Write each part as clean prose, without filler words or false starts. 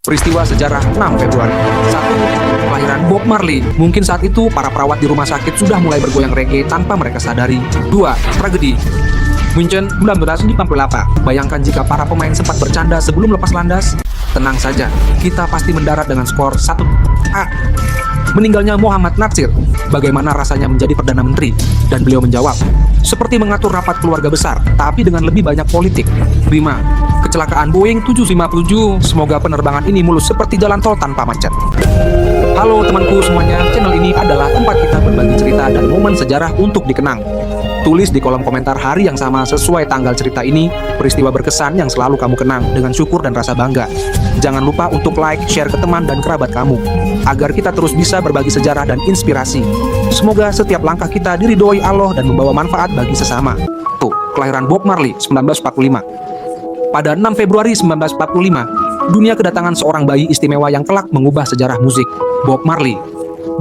Peristiwa sejarah 6 Februari. 1. Kelahiran Bob Marley. Mungkin saat itu para perawat di rumah sakit sudah mulai bergoyang reggae tanpa mereka sadari. 2. Tragedi. Munchen 1958. Bayangkan jika para pemain sempat bercanda sebelum lepas landas. Tenang saja, kita pasti mendarat dengan skor 1-A. Meninggalnya Muhammad Natsir. Bagaimana rasanya menjadi Perdana Menteri? Dan beliau menjawab, seperti mengatur rapat keluarga besar, tapi dengan lebih banyak politik. 5. Kecelakaan Boeing 757. Semoga penerbangan ini mulus seperti jalan tol tanpa macet. Halo temanku semuanya, channel ini adalah tempat kita berbagi cerita dan momen sejarah untuk dikenang. Tulis di kolom komentar hari yang sama sesuai tanggal cerita ini, peristiwa berkesan yang selalu kamu kenang dengan syukur dan rasa bangga. Jangan lupa untuk like, share ke teman dan kerabat kamu, agar kita terus bisa berbagi sejarah dan inspirasi. Semoga setiap langkah kita diridhoi Allah dan membawa manfaat bagi sesama. Tuh, kelahiran Bob Marley 1945. Pada 6 Februari 1945, dunia kedatangan seorang bayi istimewa yang kelak mengubah sejarah musik, Bob Marley.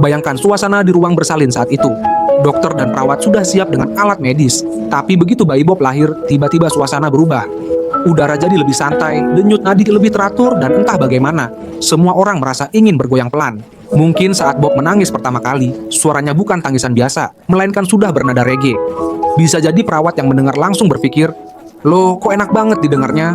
Bayangkan suasana di ruang bersalin saat itu. Dokter dan perawat sudah siap dengan alat medis, tapi begitu bayi Bob lahir, tiba-tiba suasana berubah. Udara jadi lebih santai, denyut nadi lebih teratur, dan entah bagaimana, semua orang merasa ingin bergoyang pelan. Mungkin saat Bob menangis pertama kali, suaranya bukan tangisan biasa, melainkan sudah bernada reggae. Bisa jadi perawat yang mendengar langsung berpikir, "Loh, kok enak banget didengarnya?"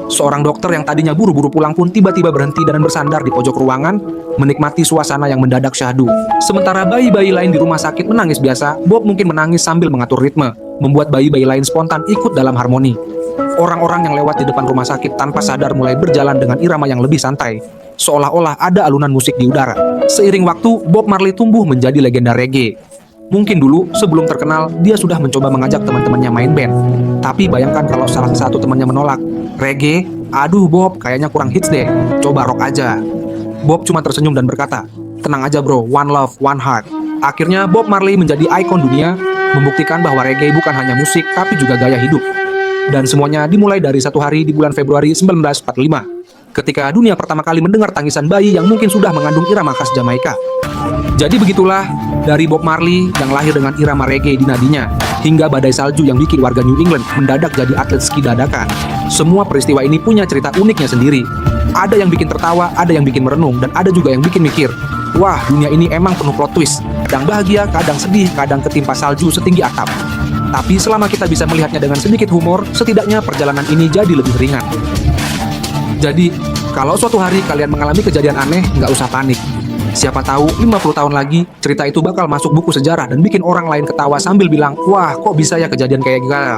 Seorang dokter yang tadinya buru-buru pulang pun tiba-tiba berhenti dan bersandar di pojok ruangan, menikmati suasana yang mendadak syahdu. Sementara bayi-bayi lain di rumah sakit menangis biasa, Bob mungkin menangis sambil mengatur ritme, membuat bayi-bayi lain spontan ikut dalam harmoni. Orang-orang yang lewat di depan rumah sakit tanpa sadar mulai berjalan dengan irama yang lebih santai, seolah-olah ada alunan musik di udara. Seiring waktu, Bob Marley tumbuh menjadi legenda reggae. Mungkin dulu, sebelum terkenal, dia sudah mencoba mengajak teman-temannya main band. Tapi bayangkan kalau salah satu temannya menolak. "Reggae? Aduh Bob, kayaknya kurang hits deh. Coba rock aja." Bob cuma tersenyum dan berkata, "Tenang aja bro, one love, one heart." Akhirnya Bob Marley menjadi ikon dunia, membuktikan bahwa reggae bukan hanya musik, tapi juga gaya hidup. Dan semuanya dimulai dari satu hari di bulan Februari 1945. Ketika dunia pertama kali mendengar tangisan bayi yang mungkin sudah mengandung irama khas Jamaika. Jadi begitulah, dari Bob Marley yang lahir dengan irama reggae di nadinya, hingga badai salju yang bikin warga New England mendadak jadi atlet ski dadakan. Semua peristiwa ini punya cerita uniknya sendiri. Ada yang bikin tertawa, ada yang bikin merenung, dan ada juga yang bikin mikir, wah, dunia ini emang penuh plot twist. Kadang bahagia, kadang sedih, kadang ketimpa salju setinggi atap. Tapi selama kita bisa melihatnya dengan sedikit humor, setidaknya perjalanan ini jadi lebih ringan. Jadi, kalau suatu hari kalian mengalami kejadian aneh, nggak usah panik. Siapa tahu 50 tahun lagi, cerita itu bakal masuk buku sejarah dan bikin orang lain ketawa sambil bilang, wah kok bisa ya kejadian kayak gini.